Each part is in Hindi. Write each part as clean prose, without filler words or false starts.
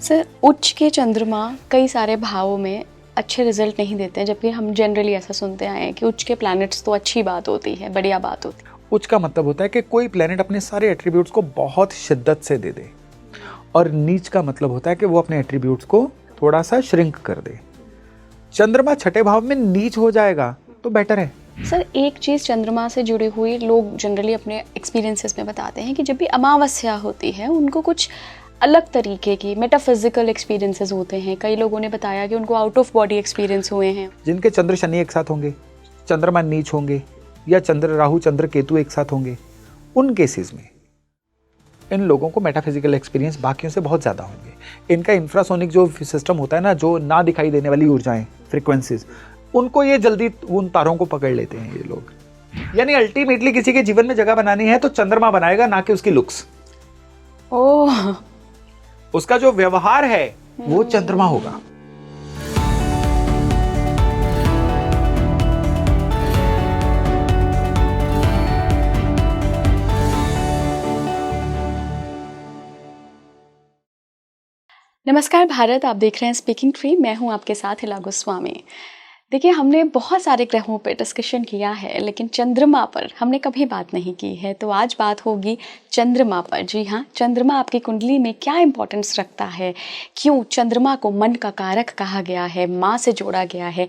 सर उच्च के चंद्रमा कई सारे भावों में अच्छे रिजल्ट नहीं देते हैं, जबकि हम जनरली ऐसा सुनते आए हैं कि उच्च के प्लैनेट्स तो अच्छी बात होती है, बढ़िया बात होती है। उच्च का मतलब होता है कि कोई प्लेनेट अपने सारे एट्रीब्यूट्स को बहुत शिद्दत से दे दे, और नीच का मतलब होता है कि वो अपने एट्रीब्यूट्स को थोड़ा सा श्रिंक कर दे। चंद्रमा छठे भाव में नीच हो जाएगा तो बेटर है। सर एक चीज़ चंद्रमा से जुड़े हुए लोग जनरली अपने एक्सपीरियंसेस में बताते हैं कि जब भी अमावस्या होती है उनको कुछ अलग तरीके की मेटाफिजिकल एक्सपीरियंसेस होते हैं। कई लोगों ने बताया कि उनको आउट ऑफ बॉडी एक्सपीरियंस हुए हैं। जिनके चंद्र शनि एक साथ होंगे, चंद्रमा नीच होंगे, या चंद्र राहु चंद्र केतु एक साथ होंगे, उन केसेस में इन लोगों को मेटाफिजिकल एक्सपीरियंस बाकियों से बहुत ज़्यादा होंगे। इनका इंफ्रासोनिक जो सिस्टम होता है ना, जो ना दिखाई देने वाली ऊर्जाएं, फ्रीक्वेंसीज, उनको ये जल्दी उन तारों को पकड़ लेते हैं ये लोग। यानी अल्टीमेटली किसी के जीवन में जगह बनानी है तो चंद्रमा बनाएगा, ना कि उसकी लुक्स। ओह, उसका जो व्यवहार है वो चंद्रमा होगा। नमस्कार भारत, आप देख रहे हैं स्पीकिंग ट्री। मैं हूं आपके साथ हिला गोस्वामी। देखिए, हमने बहुत सारे ग्रहों पर डिस्कशन किया है, लेकिन चंद्रमा पर हमने कभी बात नहीं की है। तो आज बात होगी चंद्रमा पर। जी हाँ, चंद्रमा आपकी कुंडली में क्या इंपॉर्टेंस रखता है, क्यों चंद्रमा को मन का कारक कहा गया है, माँ से जोड़ा गया है,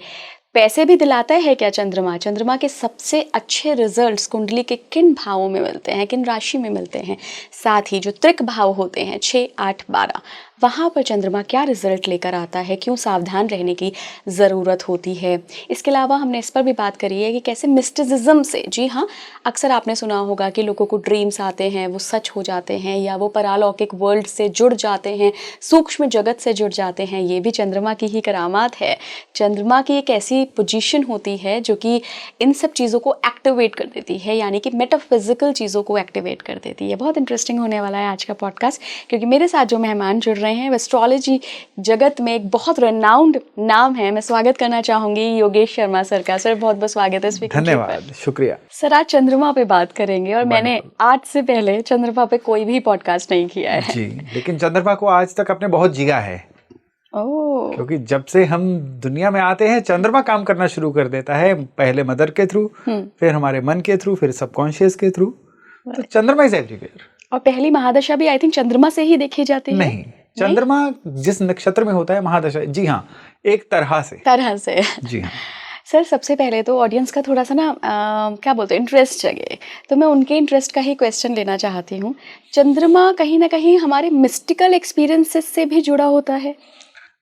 पैसे भी दिलाता है क्या चंद्रमा, चंद्रमा के सबसे अच्छे रिजल्ट्स कुंडली के किन भावों में मिलते हैं, किन राशि में मिलते हैं, साथ ही जो त्रिक भाव होते हैं 6, 8, 12, वहाँ पर चंद्रमा क्या रिजल्ट लेकर आता है, क्यों सावधान रहने की ज़रूरत होती है। इसके अलावा हमने इस पर भी बात करी है कि कैसे मिस्टिसिज्म से, जी हाँ, अक्सर आपने सुना होगा कि लोगों को ड्रीम्स आते हैं, वो सच हो जाते हैं, या वो परालौकिक वर्ल्ड से जुड़ जाते हैं, सूक्ष्म जगत से जुड़ जाते हैं। ये भी चंद्रमा की ही करामात है। चंद्रमा की एक ऐसी पोजीशन होती है जो कि इन सब चीज़ों को एक्टिवेट कर देती है, यानी कि मेटाफिजिकल चीज़ों को एक्टिवेट कर देती है। बहुत इंटरेस्टिंग होने वाला है आज का पॉडकास्ट, क्योंकि मेरे साथ जो मेहमान जुड़ रहे हैं एस्ट्रोलॉजी जगत में एक बहुत रेनाउंड नाम है। मैं स्वागत करना चाहूंगी योगेश शर्मा सर का। सर बहुत बहुत स्वागत है स्पीकिंग ट्री पर। धन्यवाद, शुक्रिया। सर आज चंद्रमा पे बात करेंगे, और मैंने आज से पहले चंद्रमा पे कोई भी पॉडकास्ट नहीं किया है जी, लेकिन चंद्रमा को आज तक आपने बहुत जिया है। ओह, क्योंकि जब से हम दुनिया में आते हैं चंद्रमा काम करना शुरू कर देता है, पहले मदर के थ्रू, फिर हमारे मन के थ्रू, फिर सबकॉन्शियस के थ्रू। तो चंद्रमा इज एवरीवेयर। और पहली महादशा भी आई थिंक चंद्रमा से ही देखी जाती है। नहीं, चंद्रमा जिस नक्षत्र में होता है महादशा, जी हाँ, एक तरह से जी हाँ। सर सबसे पहले तो ऑडियंस का थोड़ा सा ना क्या बोलते हैं, इंटरेस्ट जगे, तो मैं उनके इंटरेस्ट का ही क्वेश्चन लेना चाहती हूँ। चंद्रमा कहीं ना कहीं हमारे मिस्टिकल एक्सपीरियंसेस से भी जुड़ा होता है?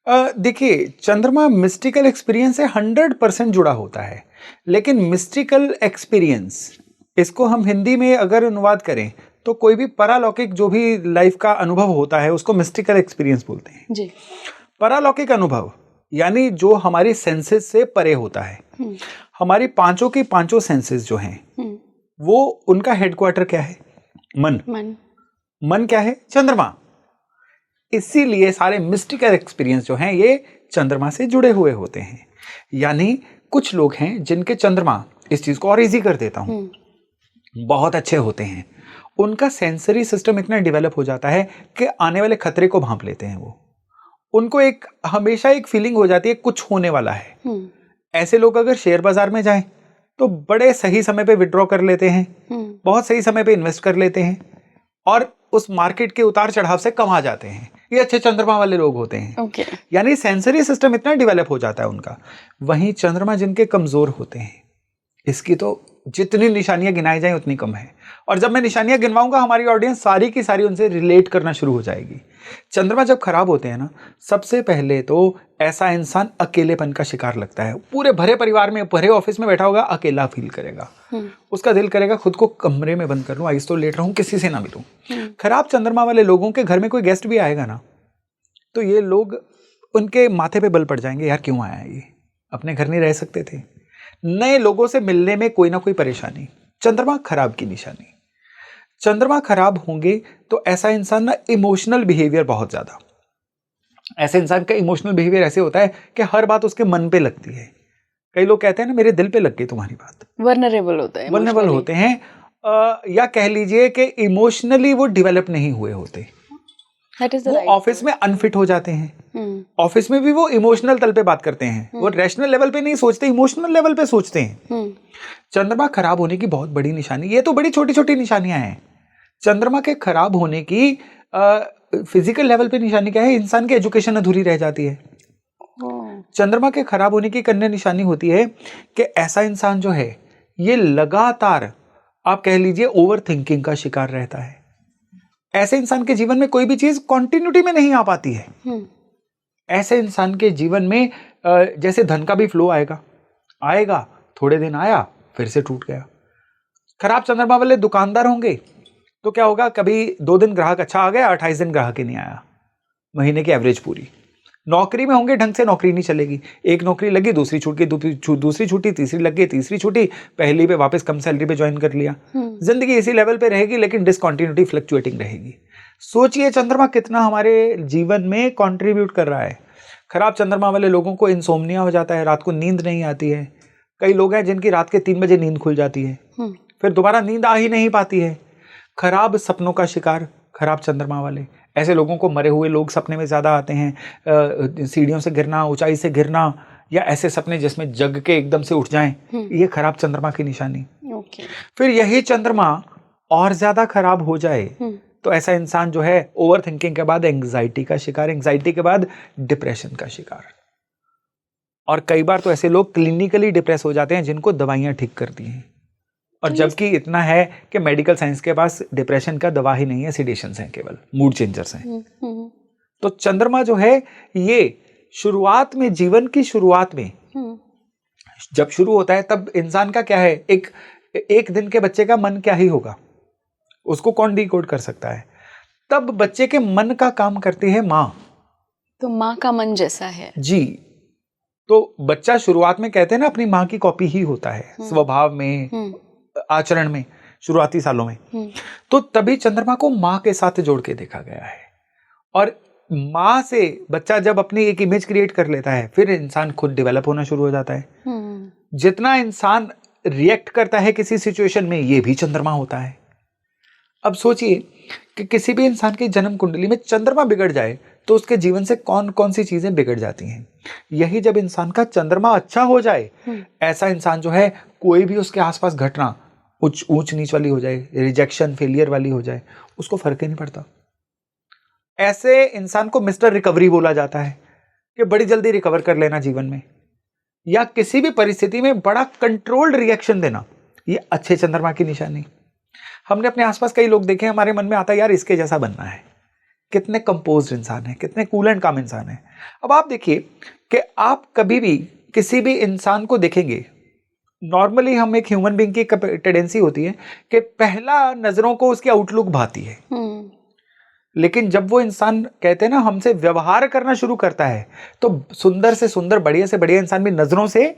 देखिए, चंद्रमा मिस्टिकल एक्सपीरियंस से 100% जुड़ा होता है, लेकिन मिस्टिकल एक्सपीरियंस, इसको हम हिंदी में अगर अनुवाद करें तो कोई भी परालौकिक जो भी लाइफ का अनुभव होता है उसको मिस्टिकल एक्सपीरियंस बोलते हैं जी। परालौकिक अनुभव यानी जो हमारी सेंसेस से परे होता है। हमारी पांचों की पांचों सेंसेस जो हैं वो, उनका हेडक्वार्टर क्या है? मन क्या है? चंद्रमा। इसीलिए सारे मिस्टिकल एक्सपीरियंस जो हैं ये चंद्रमा से जुड़े हुए होते हैं। यानी कुछ लोग हैं जिनके चंद्रमा, इस चीज को और इजी कर देता हूं, बहुत अच्छे होते हैं। उनका सेंसरी सिस्टम इतना डेवलप हो जाता है कि आने वाले खतरे को भांप लेते हैं वो। उनको एक हमेशा एक फीलिंग हो जाती है कुछ होने वाला है। ऐसे लोग अगर शेयर बाजार में जाएं तो बड़े सही समय पे विड्रॉ कर लेते हैं, बहुत सही समय पे इन्वेस्ट कर लेते हैं, और उस मार्केट के उतार चढ़ाव से कमा जाते हैं। ये अच्छे चंद्रमा वाले लोग होते हैं। यानी सेंसरी सिस्टम इतना डेवलप हो जाता है उनका। वहीं चंद्रमा जिनके कमजोर होते हैं, इसकी तो जितनी निशानियां गिनाई जाएं उतनी कम है। और जब मैं निशानियां गिनवाऊंगा हमारी ऑडियंस सारी की सारी उनसे रिलेट करना शुरू हो जाएगी। चंद्रमा जब खराब होते हैं ना, सबसे पहले तो ऐसा इंसान अकेलेपन का शिकार लगता है। पूरे भरे परिवार में, भरे ऑफिस में बैठा होगा, अकेला फील करेगा। उसका दिल करेगा खुद को कमरे में बंद कर लूं, आइसोलेट रहूं, किसी से ना मिलूं। खराब चंद्रमा वाले लोगों के घर में कोई गेस्ट भी आएगा ना, तो ये लोग, उनके माथे पे बल पड़ जाएंगे, यार क्यों आया ये, अपने घर नहीं रह सकते थे। नए लोगों से मिलने में कोई ना कोई परेशानी, चंद्रमा खराब की निशानी। चंद्रमा खराब होंगे तो ऐसा इंसान ना इमोशनल बिहेवियर बहुत ज्यादा, ऐसे इंसान का इमोशनल बिहेवियर ऐसे होता है कि हर बात उसके मन पे लगती है। कई लोग कहते हैं ना, मेरे दिल पे लग गई तुम्हारी बात। वल्नरेबल होते हैं, या कह लीजिए कि इमोशनली वो डेवलप नहीं हुए होते। That is the वो right ऑफिस में अनफिट हो जाते हैं, हम्म ऑफिस में भी वो इमोशनल तल पे बात करते हैं, वो रैशनल लेवल पे नहीं सोचते, इमोशनल लेवल पे सोचते हैं। हम्म चंद्रमा खराब होने की बहुत बड़ी निशानी, ये तो बड़ी छोटी छोटी निशानियां हैं। चंद्रमा के खराब होने की फिजिकल लेवल पे निशानी क्या है? इंसान की एजुकेशन अधूरी रह जाती है। ओह, चंद्रमा के खराब होने की कन्या निशानी होती है कि ऐसा इंसान जो है ये लगातार, आप कह लीजिए, ओवर थिंकिंग का शिकार रहता है। ऐसे इंसान के जीवन में कोई भी चीज कॉन्टिन्यूटी में नहीं आ पाती है। ऐसे इंसान के जीवन में जैसे धन का भी फ्लो आएगा, थोड़े दिन आया फिर से टूट गया। खराब चंद्रमा वाले दुकानदार होंगे तो क्या होगा? कभी 2 दिन ग्राहक अच्छा आ गया, 28 दिन ग्राहक ही नहीं आया, महीने की एवरेज पूरी। नौकरी में होंगे, ढंग से नौकरी नहीं चलेगी, एक नौकरी लगी, दूसरी छूट गई, दूसरी छूटी, तीसरी लग गई, तीसरी छूटी, पहली पे वापस कम सैलरी पे ज्वाइन कर लिया। जिंदगी इसी लेवल पे रहेगी, लेकिन डिसकंटिन्यूटी फ्लक्चुएटिंग रहेगी। सोचिए चंद्रमा कितना हमारे जीवन में कंट्रीब्यूट कर रहा है। खराब चंद्रमा वाले लोगों को इंसोम्निया हो जाता है, रात को नींद नहीं आती है। कई लोग हैं जिनकी रात के 3 बजे नींद खुल जाती है, फिर दोबारा नींद आ ही नहीं पाती है। खराब सपनों का शिकार खराब चंद्रमा वाले, ऐसे लोगों को मरे हुए लोग सपने में ज्यादा आते हैं। सीढ़ियों से गिरना, ऊंचाई से गिरना, या ऐसे सपने जिसमें जग के एकदम से उठ जाएं, ये खराब चंद्रमा की निशानी। फिर यही चंद्रमा और ज्यादा खराब हो जाए तो ऐसा इंसान जो है ओवर थिंकिंग के बाद एंग्जाइटी का शिकार, एंग्जाइटी के बाद डिप्रेशन का शिकार। और कई बार तो ऐसे लोग क्लिनिकली डिप्रेस हो जाते हैं जिनको दवाइयां ठीक करती हैं। और जबकि इतना है कि मेडिकल साइंस के पास डिप्रेशन का दवा ही नहीं है, सिडेशंस हैं, केवल मूड चेंजर्स हैं। तो चंद्रमा जो है ये शुरुआत में, जीवन की शुरुआत में जब शुरू होता है तब इंसान का क्या है, एक दिन के बच्चे का मन क्या ही होगा, उसको कौन डिकोड कर सकता है? तब बच्चे के मन का काम करती है माँ। तो माँ का मन जैसा है जी। तो बच्चा शुरुआत में कहते हैं ना अपनी माँ की कॉपी ही होता है, स्वभाव में, आचरण में, शुरुआती सालों में। तो तभी चंद्रमा को माँ के साथ जोड़ के देखा गया है। और माँ से बच्चा जब अपनी एक इमेज क्रिएट कर लेता है, फिर इंसान खुद डेवलप होना शुरू हो जाता है। जितना इंसान रिएक्ट करता है किसी सिचुएशन में, ये भी चंद्रमा होता है। अब सोचिए कि किसी भी इंसान की जन्म कुंडली में चंद्रमा बिगड़ जाए तो उसके जीवन से कौन कौन सी चीजें बिगड़ जाती हैं। यही जब इंसान का चंद्रमा अच्छा हो जाए, ऐसा इंसान जो है, कोई भी उसके आसपास घटना ऊंच नीच वाली हो जाए, रिजेक्शन, फेलियर वाली हो जाए, उसको फर्क ही नहीं पड़ता। ऐसे इंसान को मिस्टर रिकवरी बोला जाता है कि बड़ी जल्दी रिकवर कर लेना जीवन में, या किसी भी परिस्थिति में बड़ा कंट्रोल्ड रिएक्शन देना, ये अच्छे चंद्रमा की निशानी। हमने अपने आसपास कई लोग देखे, हमारे मन में आता है यार इसके जैसा बनना है। कितने कंपोज्ड इंसान है, कितने कूल एंड काम इंसान है। अब आप देखिए कि आप कभी भी किसी भी इंसान को देखेंगे, नॉर्मली हम एक ह्यूमन बीइंग की टेंडेंसी होती है कि पहला नजरों को उसकी आउटलुक भाती है, लेकिन जब वो इंसान, कहते हैं ना, हमसे व्यवहार करना शुरू करता है तो सुंदर से सुंदर, बढ़िया से बढ़िया इंसान भी नजरों से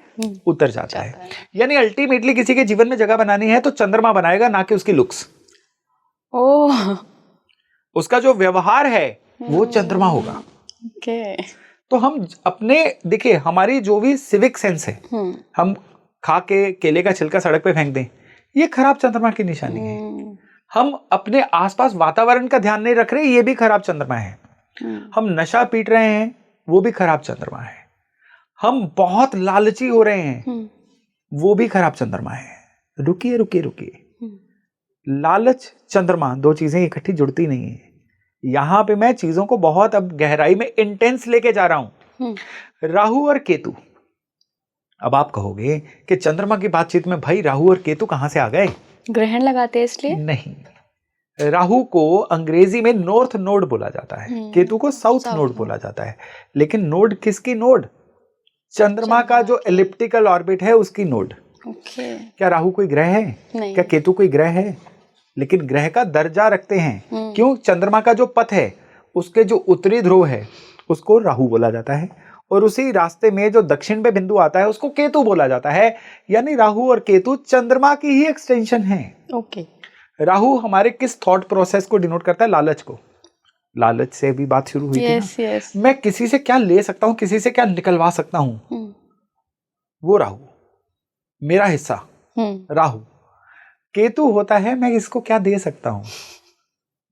उतर जाता है। यानी अल्टीमेटली किसी के जीवन में जगह बनानी है तो चंद्रमा बनाएगा, ना कि उसकी लुक्स। ओह, उसका जो व्यवहार है वो चंद्रमा होगा। ओके। तो हम अपने, देखिए, हमारी जो भी सिविक सेंस है, हम खा के केले का छिलका सड़क पे फेंक दें, ये खराब चंद्रमा की निशानी है। हम अपने आसपास वातावरण का ध्यान नहीं रख रहे, ये भी खराब चंद्रमा है। हम नशा पीट रहे हैं, वो भी खराब चंद्रमा है। हम बहुत लालची हो रहे हैं, वो भी खराब चंद्रमा है। रुकिए रुकिए रुकिए, लालच, चंद्रमा, दो चीजें इकट्ठी जुड़ती नहीं है। यहां पे मैं चीजों को बहुत अब गहराई में इंटेंस लेके जा रहा हूं। राहु और केतु, अब आप कहोगे कि चंद्रमा की बातचीत में भाई राहु और केतु कहां से आ गए? ग्रहण लगाते हैं इसलिए? नहीं, राहु को अंग्रेजी में नॉर्थ नोड बोला जाता है, केतु को साउथ नोड बोला जाता है। लेकिन नोड किसकी नोड? चंद्रमा का जो एलिप्टिकल ऑर्बिट है उसकी नोड। क्या राहु कोई ग्रह है? नहीं। क्या केतु कोई ग्रह है? लेकिन ग्रह का दर्जा रखते हैं। क्यों? चंद्रमा का जो पथ है, उसके जो उत्तरी ध्रुव है उसको राहु बोला जाता है, और उसी रास्ते में जो दक्षिण पे बिंदु आता है उसको केतु बोला जाता है। यानी राहु और केतु चंद्रमा की ही एक्सटेंशन है। ओके। राहु हमारे किस थॉट प्रोसेस को डिनोट करता है? लालच को। लालच से भी बात शुरू हुई थी ना। यस। मैं किसी से क्या ले सकता हूं, किसी से क्या निकलवा सकता हूं, वो राहु, मेरा हिस्सा। राहु। केतु होता है मैं इसको क्या दे सकता हूं,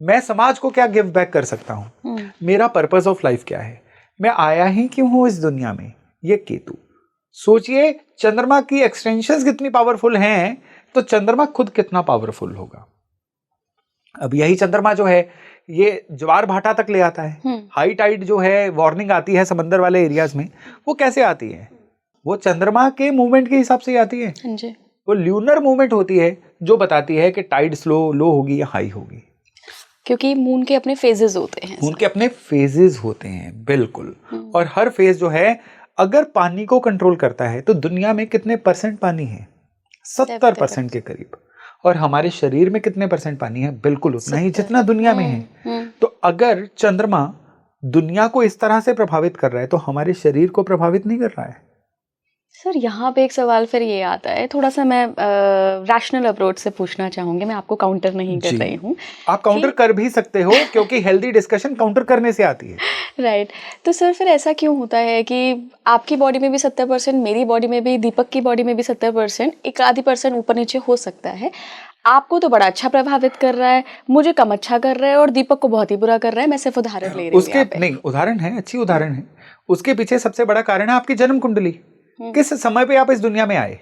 मैं समाज को क्या गिव बैक कर सकता हूं, मेरा पर्पस ऑफ लाइफ क्या है, मैं आया ही क्यों हूं इस दुनिया में। ये केतु, सोचिए चंद्रमा की एक्सटेंशंस कितनी पावरफुल हैं, तो चंद्रमा खुद कितना पावरफुल होगा। अब यही चंद्रमा जो है ये ज्वार भाटा तक ले आता है। हाई टाइड जो है, वार्निंग आती है समंदर वाले एरियाज में, वो कैसे आती है, वो चंद्रमा के मूवमेंट के हिसाब से ही आती है। जी। वो ल्यूनर मूवमेंट होती है जो बताती है कि टाइड स्लो लो होगी या हाई होगी, क्योंकि मून के अपने फेजेस होते हैं। मून के अपने फेजेस होते हैं, बिल्कुल। और हर फेज जो है अगर पानी को कंट्रोल करता है तो दुनिया में कितने परसेंट पानी है, 70% के करीब। और हमारे शरीर में कितने परसेंट पानी है, बिल्कुल उतना ही जितना दुनिया में है। तो अगर चंद्रमा दुनिया को इस तरह से प्रभावित कर रहा है तो हमारे शरीर को प्रभावित नहीं कर रहा है। सर यहाँ पे एक सवाल फिर ये आता है, थोड़ा सा मैं रैशनल अप्रोच से पूछना चाहूंगी, मैं आपको काउंटर नहीं कर रही हूँ। आप काउंटर कर भी सकते हो क्योंकि हेल्दी डिस्कशन काउंटर करने से आती है। राइट। तो सर फिर ऐसा क्यों होता है कि आपकी बॉडी में भी 70%, मेरी बॉडी में भी, दीपक की बॉडी में भी 70%, एक आधी % ऊपर नीचे हो सकता है। आपको तो बड़ा अच्छा प्रभावित कर रहा है, मुझे कम अच्छा कर रहा है, और दीपक को बहुत ही बुरा कर रहा है। मैं सिर्फ उदाहरण ले रही हूँ। उसके नहीं, उदाहरण है, अच्छी उदाहरण है। उसके पीछे सबसे बड़ा कारण है आपकी जन्म कुंडली। किस समय पे आप इस दुनिया में आए,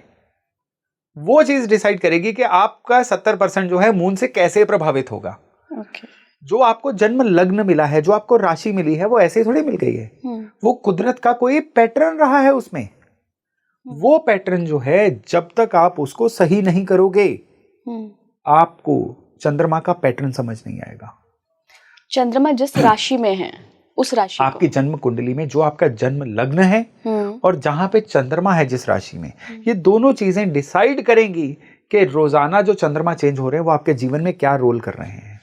वो चीज डिसाइड करेगी कि आपका 70% जो है मून से कैसे प्रभावित होगा। जो आपको जन्म लग्न मिला है, जो आपको राशि मिली है, वो ऐसे थोड़ी मिल गई है। वो कुदरत का कोई पैटर्न रहा है उसमें। वो पैटर्न जो है जब तक आप उसको सही नहीं करोगे, आपको चंद्रमा का पैटर्न समझ नहीं आएगा। चंद्रमा जिस राशि में है, उस राशि आपकी जन्म कुंडली में जो आपका जन्म लग्न है और जहां पे चंद्रमा है जिस राशि में, ये दोनों चीजें डिसाइड करेंगी कि रोजाना जो चंद्रमा चेंज हो रहे हैं वो आपके जीवन में क्या रोल कर रहे हैं।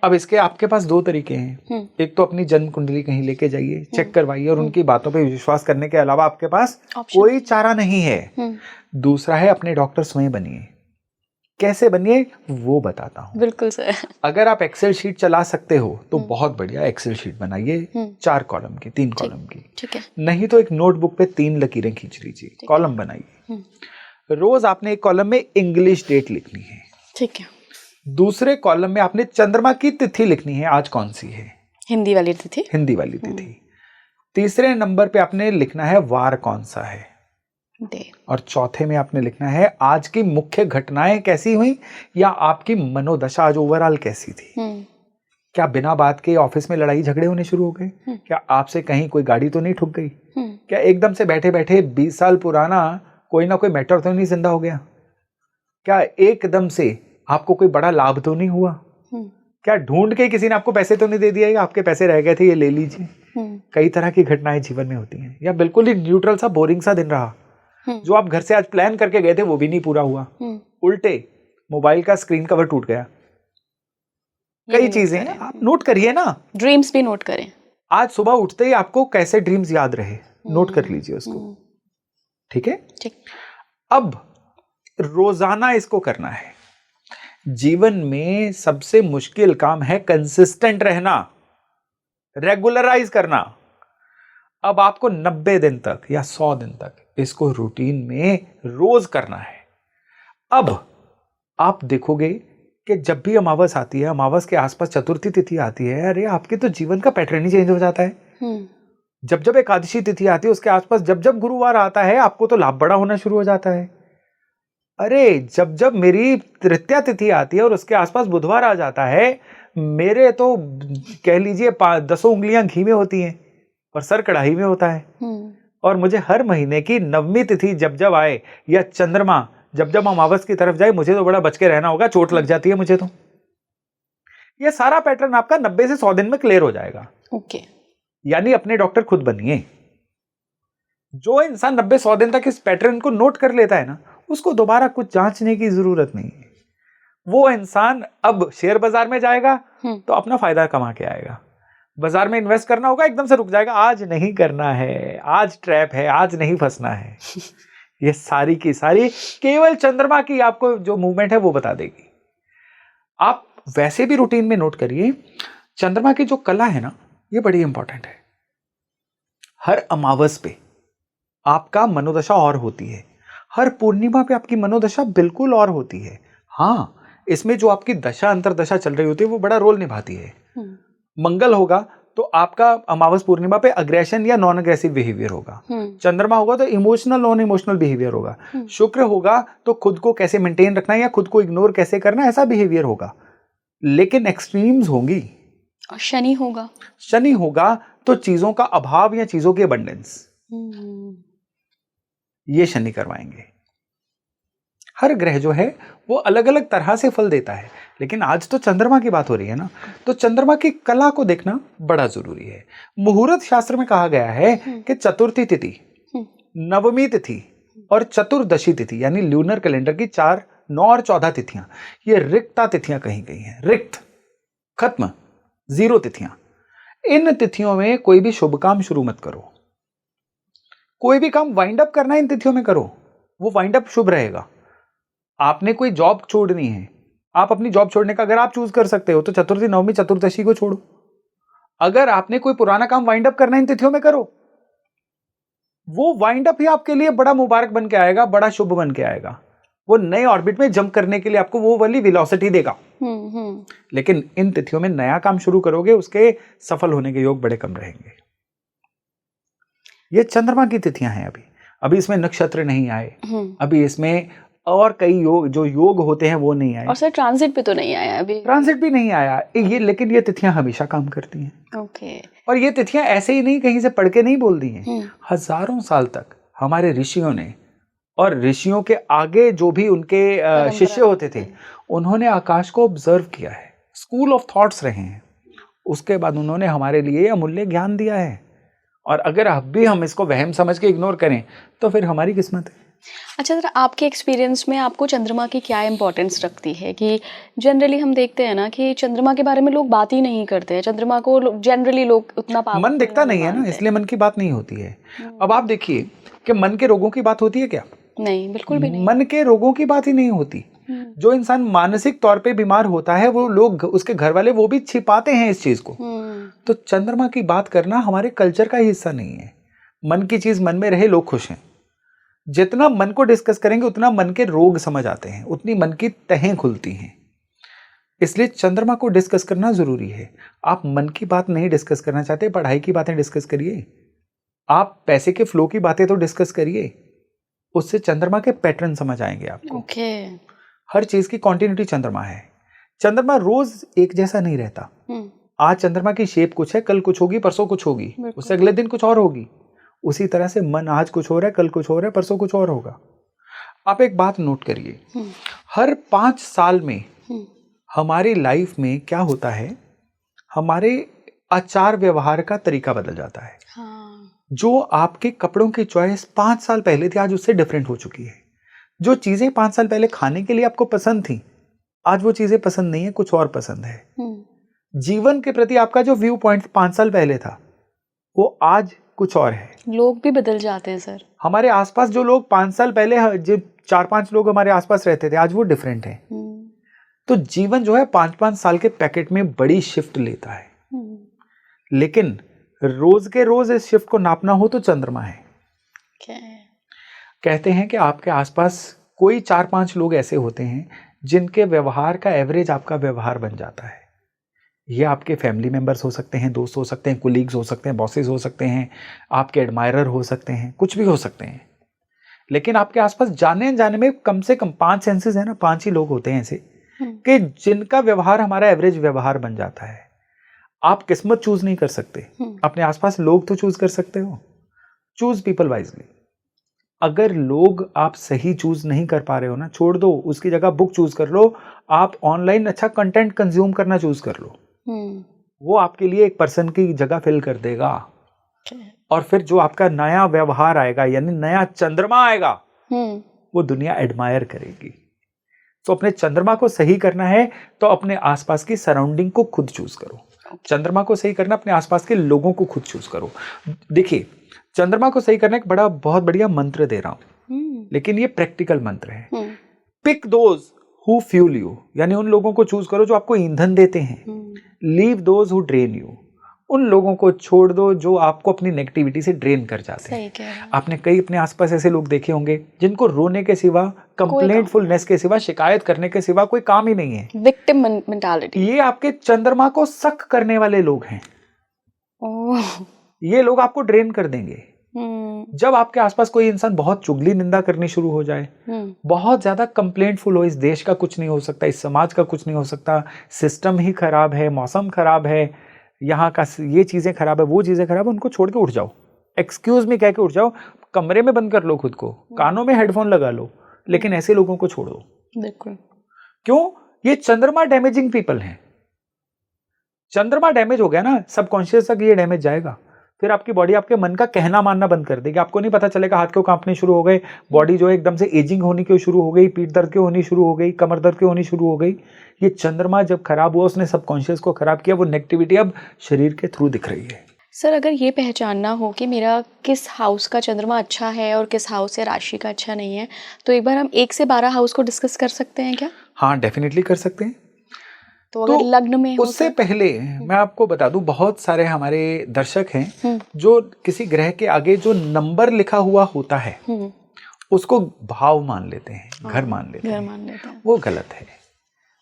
अब इसके आपके पास 2 तरीके हैं। एक तो अपनी जन्म कुंडली कहीं लेके जाइए, चेक करवाइए, और उनकी बातों पे विश्वास करने के अलावा आपके पास कोई चारा नहीं है। दूसरा है अपने डॉक्टर स्वयं बनिए। कैसे बनिए वो बताता हूँ। बिल्कुल सर। अगर आप एक्सेल शीट चला सकते हो तो बहुत बढ़िया, एक्सेल शीट बनाइए 4 कॉलम की, 3 कॉलम की। ठीक है। नहीं तो एक नोटबुक पे 3 लकीरें खींच लीजिए, कॉलम बनाइए। रोज आपने एक कॉलम में इंग्लिश डेट लिखनी है। ठीक है। दूसरे कॉलम में आपने चंद्रमा की तिथि लिखनी है, आज कौन सी है, हिंदी वाली तिथि। हिंदी वाली तिथि। तीसरे नंबर पे आपने लिखना है वार कौन सा है, और चौथे में आपने लिखना है आज की मुख्य घटनाएं कैसी हुई, या आपकी मनोदशा आज ओवरऑल कैसी थी। क्या बिना बात के ऑफिस में लड़ाई झगड़े होने शुरू हो गए, क्या आपसे कहीं कोई गाड़ी तो नहीं ठुक गई, क्या एकदम से बैठे बैठे 20 साल पुराना कोई ना कोई मैटर तो नहीं जिंदा हो गया, क्या एकदम से आपको कोई बड़ा लाभ तो नहीं हुआ, क्या ढूंढ के किसी ने आपको पैसे तो नहीं दे दिया, या आपके पैसे रह गए थे ये ले लीजिए। कई तरह की घटनाएं जीवन में होती हैं। या बिल्कुल ही न्यूट्रल सा बोरिंग सा दिन रहा, जो आप घर से आज प्लान करके गए थे वो भी नहीं पूरा हुआ, उल्टे मोबाइल का स्क्रीन कवर टूट गया। कई चीजें आप नोट करिए ना, ड्रीम्स भी नोट करें। आज सुबह उठते ही आपको कैसे ड्रीम्स याद रहे, नोट कर लीजिए उसको। ठीक है। ठीक। अब रोजाना इसको करना है। जीवन में सबसे मुश्किल काम है कंसिस्टेंट रहना, रेगुलराइज करना। अब आपको 90 दिन तक या 100 दिन तक इसको रूटीन में रोज करना है। अब आप देखोगे कि जब भी अमावस आती है, अमावस के आसपास चतुर्थी तिथि आती है, अरे आपके तो जीवन का पैटर्न ही चेंज हो जाता है। जब जब एकादशी तिथि आती है उसके आसपास जब जब गुरुवार आता है, आपको तो लाभ बड़ा होना शुरू हो जाता है। अरे जब जब मेरी तृतीया तिथि आती है और उसके आसपास बुधवार आ जाता है, मेरे तो कह लीजिए 10 उंगलियां घी में होती हैं और सर कढ़ाई में होता है। और मुझे हर महीने की 9वीं तिथि जब जब आए, या चंद्रमा जब जब अमावस की तरफ जाए, मुझे तो बड़ा बच के रहना होगा, चोट लग जाती है मुझे तो। ये सारा पैटर्न आपका 90 से 100 दिन में क्लियर हो जाएगा। ओके। यानी अपने डॉक्टर खुद बनिए। जो इंसान 90-100 दिन तक इस पैटर्न को नोट कर लेता है ना, उसको दोबारा कुछ जांचने की जरूरत नहीं है। वो इंसान अब शेयर बाजार में जाएगा तो अपना फायदा कमा के आएगा। बाजार में इन्वेस्ट करना होगा, एकदम से रुक जाएगा, आज नहीं करना है, आज ट्रैप है, आज नहीं फंसना है। ये सारी की सारी केवल चंद्रमा की आपको जो मूवमेंट है वो बता देगी। आप वैसे भी रूटीन में नोट करिए, चंद्रमा की जो कला है ना, ये बड़ी इंपॉर्टेंट है। हर अमावस पे आपका मनोदशा और होती है, हर पूर्णिमा पे आपकी मनोदशा बिल्कुल और होती है। हाँ, इसमें जो आपकी दशा अंतरदशा चल रही होती है वो बड़ा रोल निभाती है। मंगल होगा तो आपका अमावस पूर्णिमा पे अग्रेशन या नॉन अग्रेसिव बिहेवियर होगा। चंद्रमा होगा तो इमोशनल नॉन इमोशनल बिहेवियर होगा। शुक्र होगा तो खुद को कैसे मेंटेन रखना है या खुद को इग्नोर कैसे करना है, ऐसा बिहेवियर होगा। लेकिन एक्सट्रीम्स होंगी। और शनि होगा, शनि होगा तो चीजों का अभाव या चीजों की अबंडेंस, ये शनि करवाएंगे। हर ग्रह जो है वो अलग अलग तरह से फल देता है, लेकिन आज तो चंद्रमा की बात हो रही है ना, तो चंद्रमा की कला को देखना बड़ा जरूरी है। मुहूर्त शास्त्र में कहा गया है कि चतुर्थी तिथि, नवमी तिथि और चतुर्दशी तिथि यानी ल्यूनर कैलेंडर की 4, 9 और 14 तिथियां, ये रिक्ता तिथियां कही गई हैं। रिक्त, खत्म, 0 तिथियां। इन तिथियों में कोई भी शुभ काम शुरू मत करो। कोई भी काम वाइंड अप करना इन तिथियों में करो, वो वाइंड अप शुभ रहेगा। आपने कोई जॉब छोड़नी है, आप अपनी जॉब छोड़ने का अगर आप चूज कर सकते हो तो चतुर्थी, नवमी, चतुर्दशी को छोड़ो। अगर आपने कोई पुराना काम वाइंड अप करना इन तिथियों में करो, वो वाइंड अप ही आपके लिए बड़ा मुबारक बन के आएगा, बड़ा शुभ बन के आएगा। वो नए ऑर्बिट में जंप करने के लिए आपको वो वाली वेलोसिटी देगा। लेकिन इन तिथियों में नया काम शुरू करोगे, उसके सफल होने के योग बड़े कम रहेंगे। ये चंद्रमा की तिथियां हैं। अभी इसमें नक्षत्र नहीं आए, अभी इसमें और कई योग जो योग होते हैं वो नहीं आए। और सर ट्रांजिट पे तो नहीं आया अभी, ट्रांजिट भी नहीं आया ये, लेकिन ये तिथियां हमेशा काम करती हैं। ओके। और ये तिथियां ऐसे ही नहीं कहीं से पढ़ के नहीं बोल दी हैं। हजारों साल तक हमारे ऋषियों ने, और ऋषियों के आगे जो भी उनके शिष्य होते थे, उन्होंने आकाश को ऑब्जर्व किया है, स्कूल ऑफ थॉट्स रहे हैं। उसके बाद उन्होंने हमारे लिए अमूल्य ज्ञान दिया है। और अगर अब भी हम इसको वहम समझ के इग्नोर करें तो फिर हमारी किस्मत है। अच्छा सर, आपके एक्सपीरियंस में आपको चंद्रमा की क्या इंपॉर्टेंस रखती है? कि जनरली हम देखते हैं ना कि चंद्रमा के बारे में लोग बात ही नहीं करते हैं, चंद्रमा को जनरली लोग उतना मन दिखता नहीं है ना, इसलिए मन की बात नहीं होती है। अब आप देखिए कि मन के रोगों की बात होती है क्या? नहीं, बिल्कुल भी नहीं। मन के रोगों की बात ही नहीं होती। जो इंसान मानसिक तौर पे बीमार होता है, वो लोग, उसके घर वाले वो भी छिपाते हैं इस चीज को। तो चंद्रमा की बात करना हमारे कल्चर का ही हिस्सा नहीं है। मन की चीज मन में रहे, लोग खुश हैं। जितना मन को डिस्कस करेंगे उतना मन के रोग समझ आते हैं, उतनी मन की तहें खुलती हैं। इसलिए चंद्रमा को डिस्कस करना जरूरी है। आप मन की बात नहीं डिस्कस करना चाहते, पढ़ाई की बातें डिस्कस करिए, आप पैसे के फ्लो की बातें तो डिस्कस करिए, उससे चंद्रमा के पैटर्न समझ आएंगे आपको। ओके। हर चीज की कॉन्टिन्यूटी चंद्रमा है। चंद्रमा रोज एक जैसा नहीं रहता। आज चंद्रमा की शेप कुछ है, कल कुछ होगी, परसों कुछ होगी, उससे अगले दिन कुछ और होगी। उसी तरह से मन आज कुछ हो रहा है, कल कुछ हो रहा है, परसों कुछ और होगा। आप एक बात नोट करिए, हर 5 साल में हमारी लाइफ में क्या होता है, हमारे आचार व्यवहार का तरीका बदल जाता है। जो आपके कपड़ों की चॉइस 5 साल पहले थी, आज उससे डिफरेंट हो चुकी है। जो चीजें 5 साल पहले खाने के लिए आपको पसंद थी, आज वो चीजें पसंद नहीं है, कुछ और पसंद है। जीवन के प्रति आपका जो व्यू पॉइंट 5 साल पहले था, वो आज कुछ और है। लोग भी बदल जाते हैं सर। हमारे आसपास जो लोग 5 साल पहले, जो 4-5 लोग हमारे आसपास रहते थे, आज वो डिफरेंट है। तो जीवन जो है 5-5 साल के पैकेट में बड़ी शिफ्ट लेता है। लेकिन रोज के रोज इस शिफ्ट को नापना हो तो चंद्रमा है। कहते हैं कि आपके आसपास कोई 4-5 लोग ऐसे होते हैं जिनके व्यवहार का एवरेज आपका व्यवहार बन जाता है। ये आपके फैमिली मेंबर्स हो सकते हैं, दोस्त हो सकते हैं, कोलीग्स हो सकते हैं, बॉसेस हो सकते हैं, आपके एडमायरर हो सकते हैं, कुछ भी हो सकते हैं। लेकिन आपके आसपास जाने जाने में कम से कम 5 सेंसेस है ना, 5 ही लोग होते हैं ऐसे कि जिनका व्यवहार हमारा एवरेज व्यवहार बन जाता है। आप किस्मत चूज नहीं कर सकते, अपने आसपास लोग तो चूज कर सकते हो। Choose people wisely. अगर लोग आप सही चूज नहीं कर पा रहे हो ना, छोड़ दो, उसकी जगह बुक चूज कर लो। आप ऑनलाइन अच्छा कंटेंट कंज्यूम करना चूज कर लो, वो आपके लिए एक पर्सन की जगह फिल कर देगा। और फिर जो आपका नया व्यवहार आएगा, यानी नया चंद्रमा आएगा, वो दुनिया एडमायर करेगी। तो अपने चंद्रमा को सही करना है तो अपने आसपास की सराउंडिंग को खुद चूज करो। चंद्रमा को सही करना, अपने आसपास के लोगों को खुद चूज करो। देखिए, चंद्रमा को सही करना एक बहुत बढ़िया मंत्र दे रहा हूं, लेकिन ये प्रैक्टिकल मंत्र है। Pick those who fuel you, यानी उन लोगों को चूज करो जो आपको ईंधन देते हैं। Leave those who drain you, उन लोगों को छोड़ दो जो आपको अपनी नेगेटिविटी से ड्रेन कर जाते हैं। सही कह रहे हैं। आपने कई अपने आसपास ऐसे लोग देखे होंगे जिनको रोने के सिवा, कंप्लेंटफुलनेस के सिवा, शिकायत करने के सिवा कोई काम ही नहीं है। Victim mentality. ये आपके चंद्रमा को सक करने वाले लोग हैं। ओह। ये लोग आपको ड्रेन कर देंगे। जब आपके आसपास कोई इंसान बहुत चुगली निंदा करनी शुरू हो जाए, बहुत ज्यादा कंप्लेंटफुल हो, इस देश का कुछ नहीं हो सकता, इस समाज का कुछ नहीं हो सकता, सिस्टम ही खराब है, मौसम खराब है, यहाँ का ये चीजें खराब है, वो चीजें खराब है, उनको छोड़ के उठ जाओ, एक्सक्यूज मी कह के उठ जाओ, कमरे में बंद कर लो खुद को, कानों में हेडफोन लगा लो, लेकिन ऐसे लोगों को छोड़ो। बिल्कुल। क्यों? ये चंद्रमा डैमेजिंग पीपल हैं। चंद्रमा डैमेज हो गया ना, सबकॉन्शियस तक ये डैमेज जाएगा, फिर आपकी बॉडी आपके मन का कहना मानना बंद कर देगी। आपको नहीं पता चलेगा, हाथ क्यों कांपने शुरू हो गए, बॉडी जो है एकदम से एजिंग होनी क्यों शुरू हो गई, पीठ दर्द क्यों होनी शुरू हो गई, कमर दर्द क्यों होनी शुरू हो गई। ये चंद्रमा जब खराब हुआ, उसने सबकॉन्शियस को खराब किया, वो नेगेटिविटी अब शरीर के थ्रू दिख रही है। सर, अगर ये पहचानना हो कि मेरा किस हाउस का चंद्रमा अच्छा है और किस हाउस या राशि का अच्छा नहीं है, तो एक बार हम 1 से 12 हाउस को डिस्कस कर सकते हैं क्या? हाँ, डेफिनेटली कर सकते हैं। तो अगर लग्न में हो, उससे पहले मैं आपको बता दूं, बहुत सारे हमारे दर्शक हैं जो किसी ग्रह के आगे जो नंबर लिखा हुआ होता है उसको भाव मान लेते हैं, घर मान लेते हैं। वो गलत है।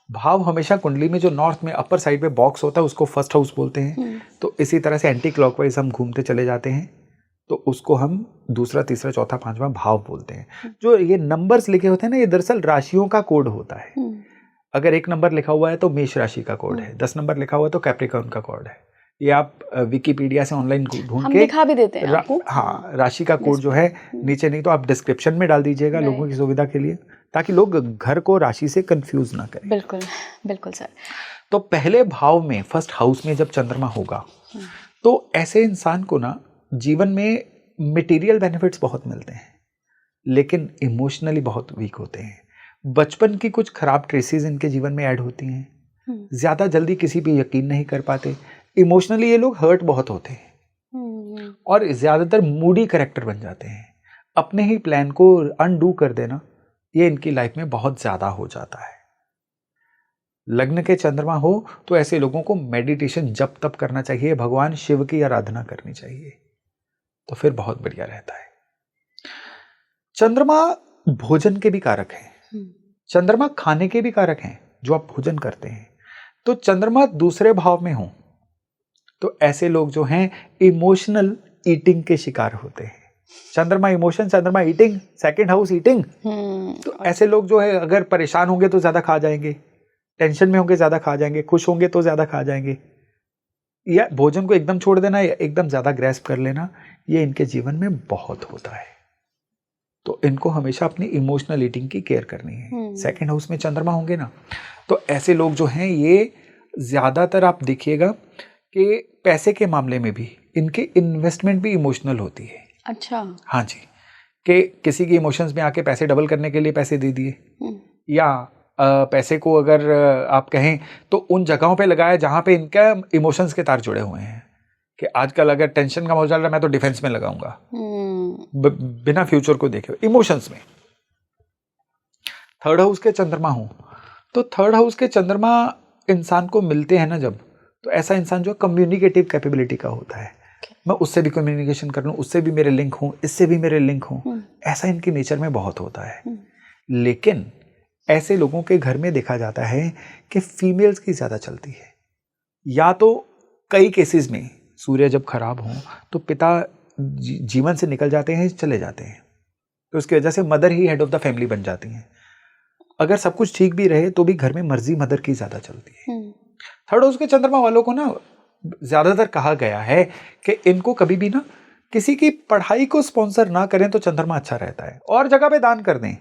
भाव हमेशा कुंडली में जो नॉर्थ में अपर साइड पे बॉक्स होता है उसको फर्स्ट हाउस बोलते हैं। तो इसी तरह से एंटी क्लॉकवाइज हम घूमते चले जाते हैं, तो उसको हम दूसरा, तीसरा, चौथा, पांचवा भाव बोलते हैं। जो ये नंबर्स लिखे होते हैं ना, ये दरअसल राशियों का कोड होता है। अगर 1 नंबर लिखा हुआ है तो मेष राशि का कोड है, 10 नंबर लिखा हुआ है तो कैप्रिकॉर्न का कोड है। ये आप विकिपीडिया से ऑनलाइन ढूंढ के दिखा भी देते हैं आपको। हाँ, राशि का कोड जो है नीचे, नहीं तो आप डिस्क्रिप्शन में डाल दीजिएगा लोगों की सुविधा के लिए, ताकि लोग घर को राशि से कंफ्यूज ना करें। बिल्कुल बिल्कुल सर। तो पहले भाव में, फर्स्ट हाउस में जब चंद्रमा होगा, तो ऐसे इंसान को ना जीवन में मटेरियल बेनिफिट्स बहुत मिलते हैं, लेकिन इमोशनली बहुत वीक होते हैं। बचपन की कुछ खराब ट्रेसेस इनके जीवन में ऐड होती हैं। ज्यादा जल्दी किसी पे यकीन नहीं कर पाते। इमोशनली ये लोग हर्ट बहुत होते हैं और ज्यादातर मूडी कैरेक्टर बन जाते हैं। अपने ही प्लान को अनडू कर देना, ये इनकी लाइफ में बहुत ज्यादा हो जाता है। लग्न के चंद्रमा हो तो ऐसे लोगों को मेडिटेशन जप तप करना चाहिए, भगवान शिव की आराधना करनी चाहिए, तो फिर बहुत बढ़िया रहता है। चंद्रमा भोजन के भी कारक है, चंद्रमा खाने के भी कारक हैं, जो आप भोजन करते हैं। तो चंद्रमा दूसरे भाव में हो तो ऐसे लोग जो हैं इमोशनल ईटिंग के शिकार होते हैं। चंद्रमा इमोशन, चंद्रमा ईटिंग, सेकंड हाउस ईटिंग। तो ऐसे लोग जो है अगर परेशान होंगे तो ज्यादा खा जाएंगे, टेंशन में होंगे ज्यादा खा जाएंगे, खुश होंगे तो ज्यादा खा जाएंगे, या भोजन को एकदम छोड़ देना या एकदम ज्यादा ग्रैस्प कर लेना, ये इनके जीवन में बहुत होता है। तो इनको हमेशा अपनी इमोशनल ईटिंग की केयर करनी है। सेकंड हाउस में चंद्रमा होंगे ना, तो ऐसे लोग जो हैं ये ज्यादातर आप देखिएगा कि पैसे के मामले में भी इनकी इन्वेस्टमेंट भी इमोशनल होती है। अच्छा। हाँ जी, कि किसी के इमोशंस में आके पैसे डबल करने के लिए पैसे दे दिए, या पैसे को अगर आप कहें तो उन जगहों पे लगाया जहां पे इनका इमोशंस के तार जुड़े हुए हैं, कि आजकल अगर टेंशन का माहौल चल रहा है मैं तो डिफेंस में लगाऊंगा, बिना फ्यूचर को देखे इमोशंस में। थर्ड हाउस के चंद्रमा हो तो थर्ड हाउस के चंद्रमा इंसान को मिलते हैं ना जब, तो ऐसा इंसान जो कम्युनिकेटिव कैपेबिलिटी का होता है, मैं उससे भी कम्युनिकेशन कर लूं, उससे भी मेरे लिंक हों, इससे भी मेरे लिंक हों, ऐसा इनकी नेचर में बहुत होता है। लेकिन ऐसे लोगों के घर में देखा जाता है कि फीमेल्स की ज्यादा चलती है, या तो कई केसेस में सूर्य जब खराब हो तो पिता जीवन से निकल जाते हैं, चले जाते हैं, तो उसकी वजह से mother he head of the family बन जाती हैं। अगर सब कुछ ठीक भी रहे तो भी घर में मर्जी मदर की ज्यादा चलती है। थर्ड हाउस के चंद्रमा वालों को ना ज्यादातर कहा गया है कि इनको कभी भी ना किसी की पढ़ाई को स्पॉन्सर ना करें तो चंद्रमा अच्छा रहता है, और जगह पे दान कर दें।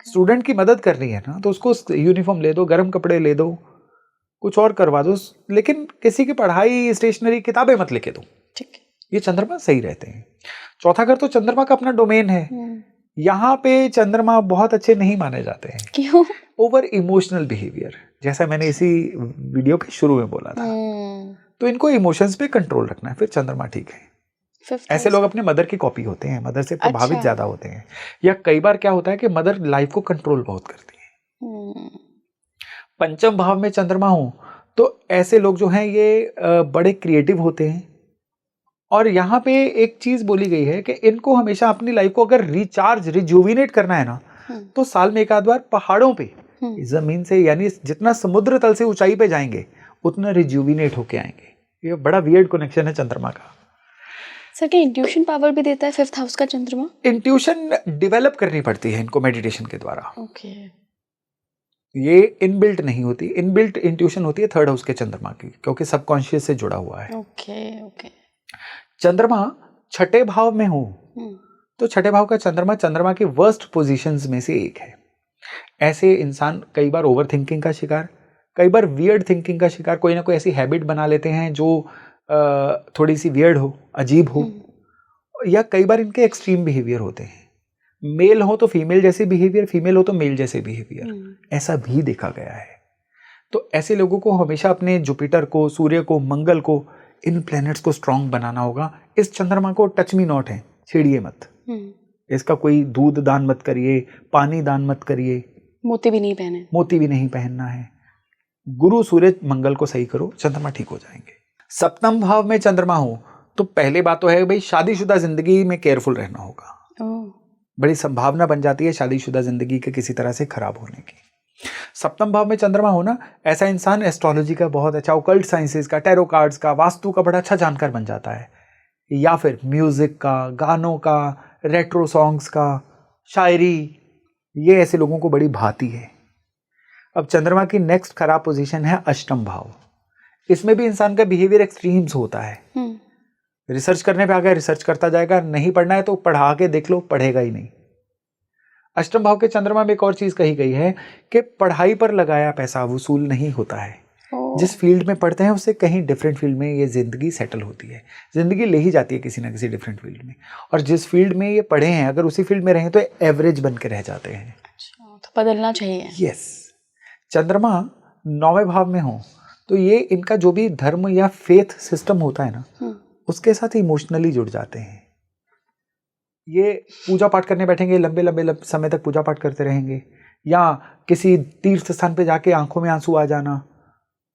स्टूडेंट की मदद करनी है ना तो उसको यूनिफॉर्म ले दो, गर्म कपड़े ले दो, कुछ और करवा दो, लेकिन किसी की पढ़ाई, स्टेशनरी, किताबें मत लेके दो। ठीक, ये चंद्रमा सही रहते हैं। चौथा घर तो चंद्रमा का अपना डोमेन है, यहाँ पे चंद्रमा बहुत अच्छे नहीं माने जाते हैं। क्यों? ओवर इमोशनल बिहेवियर, जैसा मैंने इसी वीडियो के शुरू में बोला था। तो इनको इमोशंस पे कंट्रोल रखना है, फिर चंद्रमा ठीक है। ऐसे लोग अपने मदर की कॉपी होते हैं, मदर से प्रभावित ज्यादा होते हैं, या कई बार क्या होता है कि मदर लाइफ को कंट्रोल बहुत करती है। पंचम भाव में चंद्रमा हो तो ऐसे लोग जो हैं ये बड़े क्रिएटिव होते हैं, और यहाँ पे एक चीज बोली गई है कि इनको हमेशा अपनी लाइफ को अगर रिचार्ज रिजुविनेट करना है ना, तो साल में एक आध बार पहाड़ों पे जमीन से, यानी जितना समुद्र तल से ऊंचाई पे जाएंगे उतना रिजुविनेट होके आएंगे। ये बड़ा वियर्ड कनेक्शन है चंद्रमा का। सर क्या इंट्यूशन पावर भी देता है 5th हाउस का चंद्रमा? इंट्यूशन डेवलप करनी पड़ती है इनको मेडिटेशन के द्वारा। ओके। ये इनबिल्ट नहीं होती, इनबिल्ट इंट्यूशन होती है 3rd हाउस के चंद्रमा की, क्योंकि सबकॉन्शियस से जुड़ा हुआ है। ओके। चंद्रमा 6ठे भाव में हो तो 6ठे भाव का चंद्रमा की वर्स्ट पोजीशंस में से एक है। ऐसे इंसान कई बार ओवर थिंकिंग का शिकार, कई बार वियर्ड थिंकिंग का शिकार, कोई ना कोई ऐसी हैबिट बना लेते हैं जो थोड़ी सी वियर्ड हो, अजीब हो, या कई बार इनके एक्सट्रीम बिहेवियर होते हैं। मेल हो तो फीमेल जैसे बिहेवियर, फीमेल हो तो मेल जैसे बिहेवियर, ऐसा भी देखा गया है। तो ऐसे लोगों को हमेशा अपने जुपिटर को, सूर्य को, मंगल को, इन प्लैनेट्स को स्ट्रांग बनाना होगा। इस चंद्रमा को टच मी नॉट है, छेड़िए मत, इसका कोई दूध दान मत करिए, पानी दान मत करिए, मोती भी नहीं पहनना है। गुरु सूर्य मंगल को सही करो, चंद्रमा ठीक हो जाएंगे। 7म भाव में चंद्रमा हो तो पहले बात तो है भाई, शादीशुदा जिंदगी में केयरफुल रहना होगा। बड़ी संभावना बन जाती है शादीशुदा जिंदगी के किसी तरह से खराब होने की। 7म भाव में चंद्रमा होना, ऐसा इंसान एस्ट्रोलॉजी का बहुत अच्छा, ऑकल्ट साइंसेस का, टैरो कार्ड्स का, वास्तु का बड़ा अच्छा जानकार बन जाता है, या फिर म्यूजिक का, गानों का, रेट्रो सॉन्ग्स का, शायरी, ये ऐसे लोगों को बड़ी भाती है। अब चंद्रमा की नेक्स्ट खराब पोजीशन है 8म भाव। इसमें भी इंसान का बिहेवियर एक्सट्रीम्स होता है। रिसर्च करने पे आ गया, रिसर्च करता जाएगा, नहीं पढ़ना है तो पढ़ा के देख लो, पढ़ेगा ही नहीं। 8म भाव के चंद्रमा में एक और चीज कही गई है कि पढ़ाई पर लगाया पैसा वसूल नहीं होता है। जिस फील्ड में पढ़ते हैं उससे कहीं डिफरेंट फील्ड में ये जिंदगी सेटल होती है, जिंदगी ले ही जाती है किसी ना किसी डिफरेंट फील्ड में। और जिस फील्ड में ये पढ़े हैं अगर उसी फील्ड में रहें तो एवरेज बन के रह जाते हैं। अच्छा, तो बदलना चाहिए। यस। चंद्रमा 9वें भाव में हो तो ये इनका जो भी धर्म या फेथ सिस्टम होता है ना, उसके साथ इमोशनली जुड़ जाते हैं। ये पूजा पाठ करने बैठेंगे, लंबे लंबे समय तक पूजा पाठ करते रहेंगे, या किसी तीर्थ स्थान पे जाके आंखों में आंसू आ जाना,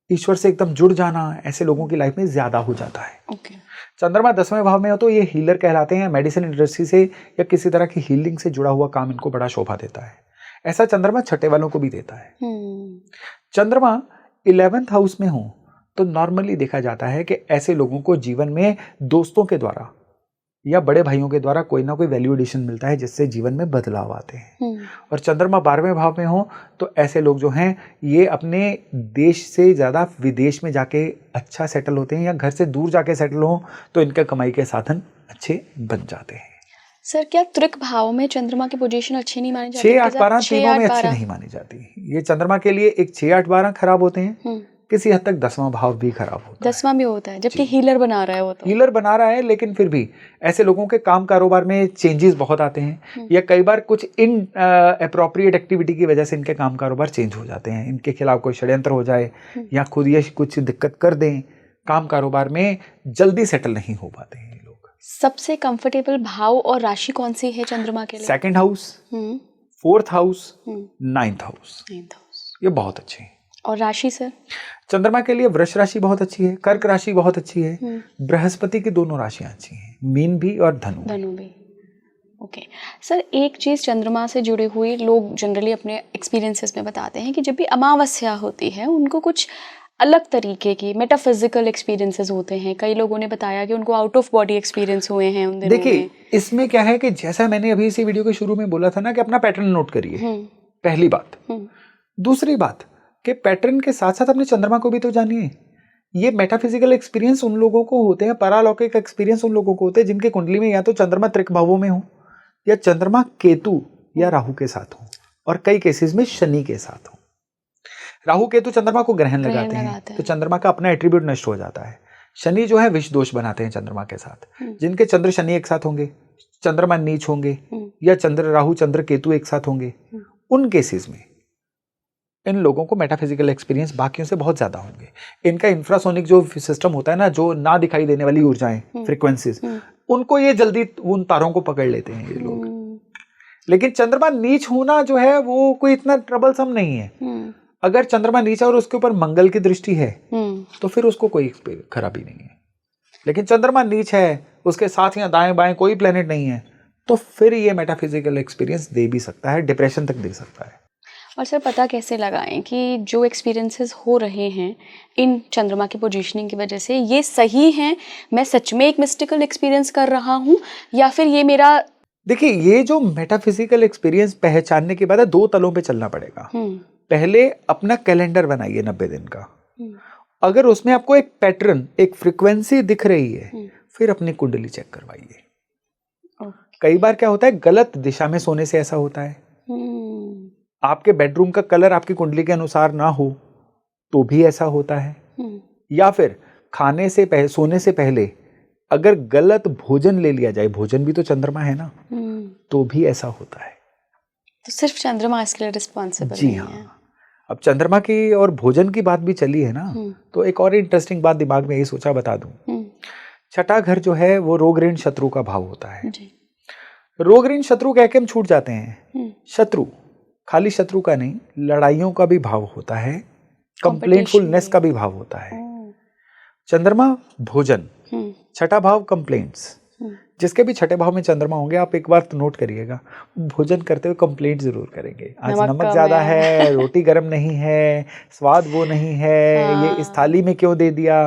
ईश्वर से एकदम जुड़ जाना, ऐसे लोगों की लाइफ में ज्यादा हो जाता है। चंद्रमा 10वें भाव में हो तो ये हीलर कहलाते हैं, मेडिसिन इंडस्ट्री से या किसी तरह की हीलिंग से जुड़ा हुआ काम इनको बड़ा शोभा देता है। ऐसा चंद्रमा 6ठे वालों को भी देता है। चंद्रमा 11th हाउस में हो तो नॉर्मली देखा जाता है कि ऐसे लोगों को जीवन में दोस्तों के द्वारा या बड़े भाइयों के द्वारा कोई ना कोई वैल्यू एडिशन मिलता है, जिससे जीवन में बदलाव आते हैं। और चंद्रमा 12वें भाव में हो तो ऐसे लोग जो हैं ये अपने देश से ज्यादा विदेश में जाके अच्छा सेटल होते हैं, या घर से दूर जाके सेटल हो तो इनके कमाई के साधन अच्छे बन जाते हैं। सर क्या त्रिक भाव में चंद्रमा की पोजीशन अच्छी नहीं मानी जाती? 6, 8, 12 तीनों में अच्छी नहीं मानी जाती। ये चंद्रमा के लिए एक 6, 8, 12 खराब होते हैं, किसी हद तक 10वां भाव भी खराब होता है। 10वां भी होता है, जबकि हीलर बना रहा है वो तो। हीलर बना रहा है, लेकिन फिर भी ऐसे लोगों के काम कारोबार में चेंजेस बहुत आते हैं, या कई बार कुछ इन अप्रोप्रिएट एक्टिविटी की वजह से इनके काम कारोबार चेंज हो जाते हैं, इनके खिलाफ कोई षड्यंत्र हो जाए या खुद ये कुछ दिक्कत कर दें, काम कारोबार में जल्दी सेटल नहीं हो पाते हैं ये लोग। सबसे कंफर्टेबल भाव और राशि कौन सी है चंद्रमा के लिए? 2nd house, 4th house, 9th house, ये बहुत अच्छे हैं। और राशि सर? चंद्रमा के लिए वृष राशि बहुत अच्छी है, कर्क राशि बहुत अच्छी है, बृहस्पति की दोनों राशियां अच्छी हैं, मीन भी और धनु भी। ओके सर, एक चीज़ चंद्रमा से जुड़े हुए लोग जनरली अपने एक्सपीरियंसेस में बताते हैं कि जब भी अमावस्या होती है उनको कुछ अलग तरीके की मेटाफिजिकल एक्सपीरियंसेस होते हैं। कई लोगों ने बताया कि उनको आउट ऑफ बॉडी एक्सपीरियंस हुए हैं उन दिनों में। देखिए इसमें क्या है कि जैसा मैंने अभी इसी वीडियो के शुरू में बोला था ना कि अपना पैटर्न नोट करिए, पहली बात। दूसरी बात कि पैटर्न के साथ साथ अपने चंद्रमा को भी तो जानिए। ये मेटाफिजिकल एक्सपीरियंस उन लोगों को होते हैं, परालौकिक एक्सपीरियंस उन लोगों को होते हैं जिनके कुंडली में या तो चंद्रमा त्रिक भावों में हो, या चंद्रमा केतु या राहु के साथ हो, और कई केसेस में शनि के साथ हो। राहु केतु चंद्रमा को ग्रहण लगाते हैं तो चंद्रमा का अपना एट्रीब्यूट नष्ट हो जाता है। शनि जो है विष दोष बनाते हैं चंद्रमा के साथ। जिनके चंद्र शनि एक साथ होंगे, चंद्रमा नीच होंगे, या चंद्र राहु चंद्र केतु एक साथ होंगे, उन केसेस में इन लोगों को मेटाफिजिकल एक्सपीरियंस बाकियों से बहुत ज्यादा होंगे। इनका इंफ्रासोनिक जो सिस्टम होता है ना, जो ना दिखाई देने वाली ऊर्जाएं, फ्रीक्वेंसीज, उनको ये जल्दी उन तारों को पकड़ लेते हैं ये लोग। लेकिन चंद्रमा नीच होना जो है वो कोई इतना ट्रबलसम नहीं है। अगर चंद्रमा नीचा और उसके ऊपर मंगल की दृष्टि है तो फिर उसको कोई खराबी नहीं है। लेकिन चंद्रमा नीच है, उसके साथ या दाएं बाएं कोई प्लेनेट नहीं है, तो फिर ये मेटाफिजिकल एक्सपीरियंस दे भी सकता है, डिप्रेशन तक दे सकता है। और सर पता कैसे लगाएं कि जो एक्सपीरियंसेस हो रहे हैं इन चंद्रमा की पोजीशनिंग की वजह से ये सही हैं, मैं सच में एक मिस्टिकल एक्सपीरियंस कर रहा हूँ, या फिर ये मेरा। देखिए, ये जो मेटाफिजिकल एक्सपीरियंस पहचानने के बाद 2 तलों पे चलना पड़ेगा। पहले अपना कैलेंडर बनाइए 90 दिन का। अगर उसमें आपको एक पैटर्न, एक फ्रीक्वेंसी दिख रही है, फिर अपनी कुंडली चेक करवाइए। कई बार क्या होता है, गलत दिशा में सोने से ऐसा होता है। आपके बेडरूम का कलर आपकी कुंडली के अनुसार ना हो तो भी ऐसा होता है। या फिर खाने से पहले, सोने से पहले अगर गलत भोजन ले लिया जाए, भोजन भी तो चंद्रमा है ना, तो भी ऐसा होता है। तो सिर्फ चंद्रमा इसके लिए रिस्पॉन्सिबल जी हाँ। अब चंद्रमा की और भोजन की बात भी चली है ना, तो एक और इंटरेस्टिंग बात दिमाग में यही सोचा बता दूं। छठा घर जो है वो रोग ऋण शत्रु का भाव होता है। रोग ऋण शत्रु कह के हम छूट जाते हैं। शत्रु खाली शत्रु का नहीं, लड़ाइयों का भी भाव होता है, कंप्लेंटफुलनेस का भी भाव होता है। चंद्रमा भोजन, छठा भाव कंप्लेंट्स। जिसके भी छठे भाव में चंद्रमा होंगे, आप एक बार तो नोट करिएगा, भोजन करते हुए कंप्लेंट जरूर करेंगे। आज नमक ज्यादा है, रोटी गर्म नहीं है, स्वाद वो नहीं है, ये इस थाली में क्यों दे दिया,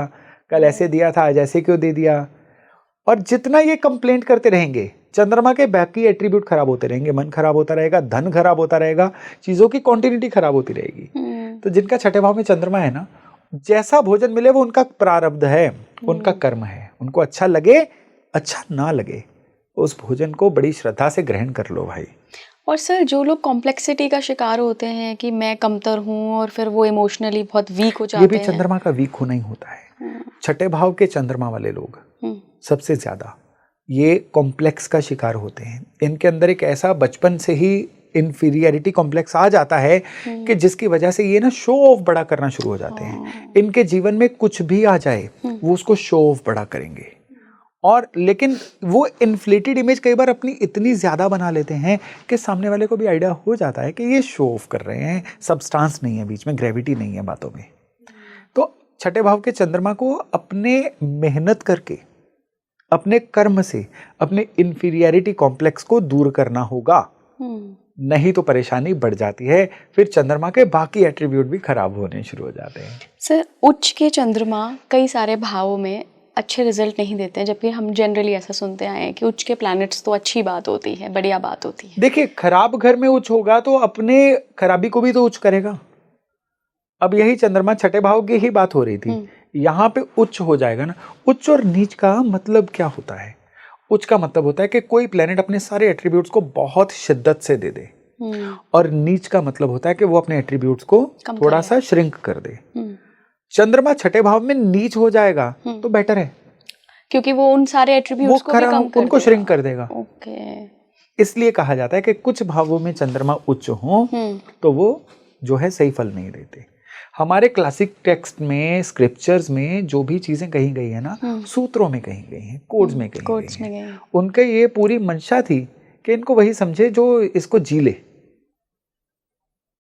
कल ऐसे दिया था आज ऐसे क्यों दे दिया। और जितना ये कंप्लेंट करते रहेंगे, चंद्रमा के बाकी एट्रीब्यूट खराब होते रहेंगे, मन खराब होता रहेगा, धन खराब होता रहेगा, चीजों की कॉन्टिन्यूटी खराब होती रहेगी। तो जिनका छठे भाव में चंद्रमा है ना, जैसा भोजन मिले वो उनका प्रारब्ध है, उनका कर्म है। उनको अच्छा लगे, अच्छा ना लगे, उस भोजन को बड़ी श्रद्धा से ग्रहण कर लो भाई। और सर जो लोग कॉम्प्लेक्सिटी का शिकार होते हैं कि मैं कमतर हूँ और फिर वो इमोशनली बहुत वीक हो जाते हैं, ये भी चंद्रमा का वीक होना ही होता है। छठे भाव के चंद्रमा वाले लोग सबसे ज्यादा ये कॉम्प्लेक्स का शिकार होते हैं। इनके अंदर एक ऐसा बचपन से ही इन्फीरियरिटी कॉम्प्लेक्स आ जाता है कि जिसकी वजह से ये ना शो ऑफ बड़ा करना शुरू हो जाते हैं। इनके जीवन में कुछ भी आ जाए वो उसको शो ऑफ बड़ा करेंगे। और लेकिन वो इन्फ्लेटेड इमेज कई बार अपनी इतनी ज्यादा बना लेते हैं कि सामने वाले को भी आइडिया हो जाता है कि ये शो ऑफ कर रहे हैं, सब्सटेंस नहीं है बीच में, ग्रेविटी नहीं है बातों में। तो छठे भाव के चंद्रमा को अपने मेहनत करके, अपने कर्म से अपने इन्फीरियरिटी कॉम्प्लेक्स को दूर करना होगा, नहीं तो परेशानी बढ़ जाती है। फिर चंद्रमा के बाकी एट्रीब्यूट भी खराब होने शुरू हो जाते हैं। सर उच्च के चंद्रमा कई सारे भावों में अच्छे रिजल्ट नहीं देते हैं, जबकि हम जनरली ऐसा सुनते आए हैं कि उच्च के प्लैनेट्स तो अच्छी बात होती है, बढ़िया बात होती है। देखिए, खराब घर में उच्च होगा तो अपने खराबी को भी तो उच्च करेगा। अब यही चंद्रमा छठे भाव की ही बात हो रही थी, यहाँ पे उच्च हो जाएगा ना। उच्च और नीच का मतलब क्या होता है? उच्च का मतलब होता है कि कोई प्लेनेट अपने सारे एट्रीब्यूट्स को बहुत शिद्दत से दे दे, और नीच का मतलब होता है कि वो अपने एट्रीब्यूट्स को थोड़ा सा श्रिंक कर दे। चंद्रमा छठे भाव में नीच हो जाएगा तो बेटर है, क्योंकि वो उन सारे एट्रीब्यूट्स को भी कम कर उनको श्रिंक कर देगा। ओके। इसलिए कहा जाता है कि कुछ भावों में चंद्रमा उच्च हो तो वो जो है सही फल नहीं देते। हमारे क्लासिक टेक्स्ट में, स्क्रिप्चर्स में जो भी चीजें कही गई है ना, सूत्रों में कही गई हैं, कोड्स में कही गई हैं, उनके ये पूरी मंशा थी कि इनको वही समझे जो इसको जी ले।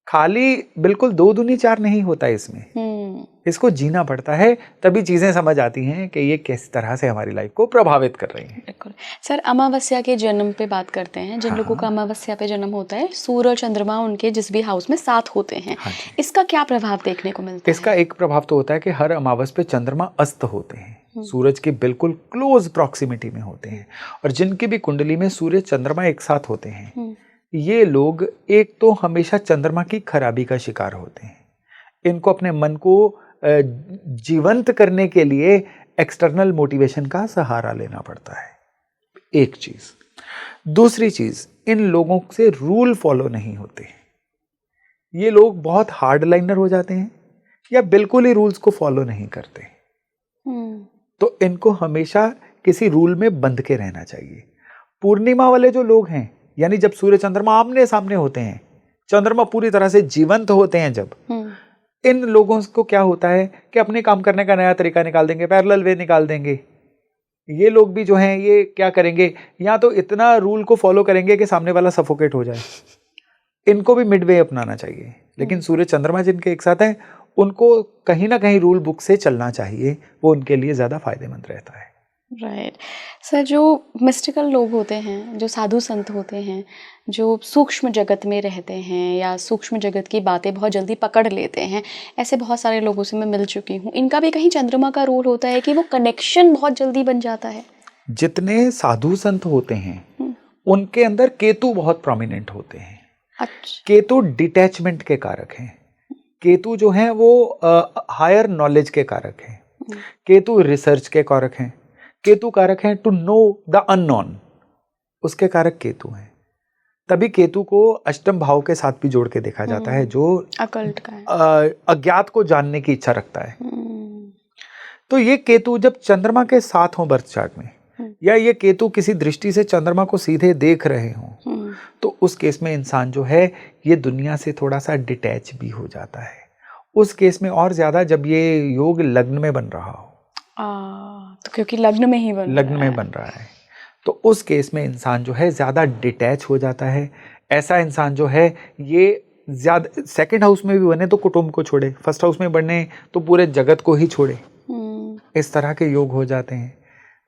खाली बिल्कुल 2 दूनी 4 नहीं होता इसमें, इसको जीना पड़ता है, तभी चीजें समझ आती हैं कि ये किस तरह से हमारी लाइफ को प्रभावित कर रही हैं। बिल्कुल। सर अमावस्या के जन्म पे बात करते हैं। जिन लोगों का अमावस्या पे जन्म होता है, सूर्य और चंद्रमा उनके जिस भी हाउस में साथ होते हैं, इसका क्या प्रभाव देखने को मिलता है? इसका एक प्रभाव तो होता है कि हर अमावस पे चंद्रमा अस्त होते हैं, सूरज के बिल्कुल क्लोज प्रॉक्सिमिटी में होते हैं। और जिनकी भी कुंडली में सूर्य चंद्रमा एक साथ होते हैं, ये लोग एक तो हमेशा चंद्रमा की खराबी का शिकार होते हैं। इनको अपने मन को जीवंत करने के लिए एक्सटर्नल मोटिवेशन का सहारा लेना पड़ता है, एक चीज। दूसरी चीज, इन लोगों से रूल फॉलो नहीं होते। ये लोग बहुत हार्ड लाइनर हो जाते हैं या बिल्कुल ही रूल्स को फॉलो नहीं करते। तो इनको हमेशा किसी रूल में बंध के रहना चाहिए। पूर्णिमा वाले जो लोग हैं, यानी जब सूर्य चंद्रमा आमने सामने होते हैं, चंद्रमा पूरी तरह से जीवंत होते हैं, जब इन लोगों को क्या होता है कि अपने काम करने का नया तरीका निकाल देंगे, पैरेलल वे निकाल देंगे। ये लोग भी जो हैं, ये क्या करेंगे, या तो इतना रूल को फॉलो करेंगे कि सामने वाला सफोकेट हो जाए। इनको भी मिड वे अपनाना चाहिए। लेकिन सूर्य चंद्रमा जिनके एक साथ हैं, उनको कहीं ना कहीं रूल बुक से चलना चाहिए, वो उनके लिए ज्यादा फायदेमंद रहता है। राइट सर, जो मिस्टिकल लोग होते हैं, जो साधु संत होते हैं, जो सूक्ष्म जगत में रहते हैं या सूक्ष्म जगत की बातें बहुत जल्दी पकड़ लेते हैं, ऐसे बहुत सारे लोगों से मैं मिल चुकी हूँ। इनका भी कहीं चंद्रमा का रोल होता है कि वो कनेक्शन बहुत जल्दी बन जाता है? जितने साधु संत होते हैं उनके अंदर केतु बहुत प्रोमिनेंट होते हैं। अच्छा। केतु डिटैचमेंट के कारक हैं। केतु जो हैं वो हायर नॉलेज के कारक हैं। केतु रिसर्च के कारक हैं। केतु कारक हैं टू नो द अननोन, उसके कारक केतु हैं। तभी केतु को अष्टम भाव के साथ भी जोड़ के देखा जाता है, जो अकल्ट का है, अज्ञात को जानने की इच्छा रखता है। तो ये केतु जब चंद्रमा के साथ हो बर्थ चार्ट में, या ये केतु किसी दृष्टि से चंद्रमा को सीधे देख रहे हों, तो उस केस में इंसान जो है ये दुनिया से थोड़ा सा डिटैच भी हो जाता है। उस केस में और ज्यादा जब ये योग लग्न में बन रहा हो, तो क्योंकि लग्न में ही बन रहा है, तो उस केस में इंसान जो है ज्यादा डिटैच हो जाता है। ऐसा इंसान जो है ये ज्यादा, सेकंड हाउस में भी बने तो कुटुंब को छोड़े, फर्स्ट हाउस में बने तो पूरे जगत को ही छोड़े, इस तरह के योग हो जाते हैं।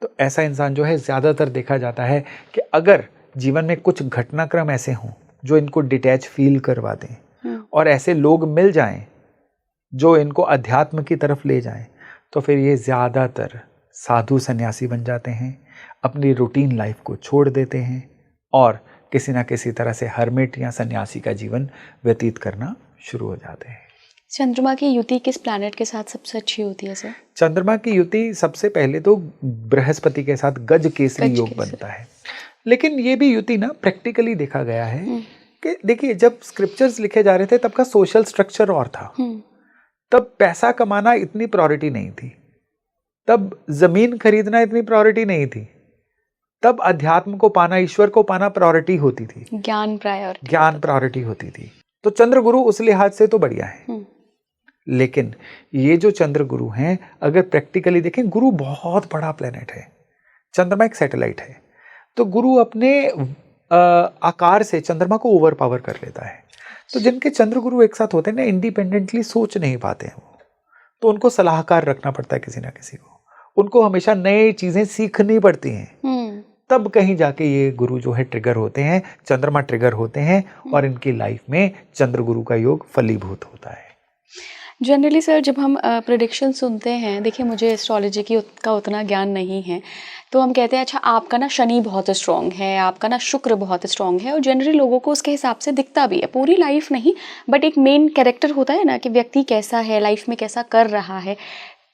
तो ऐसा इंसान जो है ज्यादातर देखा जाता है कि अगर जीवन में कुछ घटनाक्रम ऐसे हों जो इनको डिटैच फील करवा दें, और ऐसे लोग मिल जाएं जो इनको अध्यात्म की तरफ ले जाएं, तो फिर ये ज़्यादातर साधु सन्यासी बन जाते हैं, अपनी रूटीन लाइफ को छोड़ देते हैं और किसी ना किसी तरह से हर्मिट या सन्यासी का जीवन व्यतीत करना शुरू हो जाते हैं। चंद्रमा की युति किस प्लैनेट के साथ सबसे अच्छी होती है सर? चंद्रमा की युति सबसे पहले तो बृहस्पति के साथ गज केसरी योग बनता है। लेकिन ये भी युति ना प्रैक्टिकली देखा गया है कि देखिए, जब स्क्रिप्चर्स लिखे जा रहे थे तब का सोशल स्ट्रक्चर और था। तब पैसा कमाना इतनी प्रायोरिटी नहीं थी, तब जमीन खरीदना इतनी प्रायोरिटी नहीं थी, तब अध्यात्म को पाना, ईश्वर को पाना प्रायोरिटी होती थी, ज्ञान प्रायोरिटी होती थी। तो चंद्र गुरु उस लिहाज से तो बढ़िया है। लेकिन ये जो चंद्र गुरु हैं, अगर प्रैक्टिकली देखें, गुरु बहुत बड़ा प्लेनेट है, चंद्रमा एक सैटेलाइट है। तो गुरु अपने आकार से चंद्रमा को ओवर पावर कर लेता है। तो जिनके चंद्र गुरु एक साथ होते हैं ना, इंडिपेंडेंटली सोच नहीं पाते हैं वो, तो उनको सलाहकार रखना पड़ता है किसी ना किसी को, उनको हमेशा नई चीजें सीखनी पड़ती हैं। तब कहीं जाके ये गुरु जो है ट्रिगर होते हैं, चंद्रमा ट्रिगर होते हैं, और इनकी लाइफ में चंद्र गुरु का योग फलीभूत होता है। जनरली सर, जब हम प्रेडिक्शन सुनते हैं, देखिए मुझे एस्ट्रोलॉजी का उतना ज्ञान नहीं है, तो हम कहते हैं अच्छा आपका ना शनि बहुत स्ट्रॉन्ग है, आपका ना शुक्र बहुत स्ट्रॉन्ग है, और जनरली लोगों को उसके हिसाब से दिखता भी है, पूरी लाइफ नहीं बट एक मेन कैरेक्टर होता है ना कि व्यक्ति कैसा है, लाइफ में कैसा कर रहा है।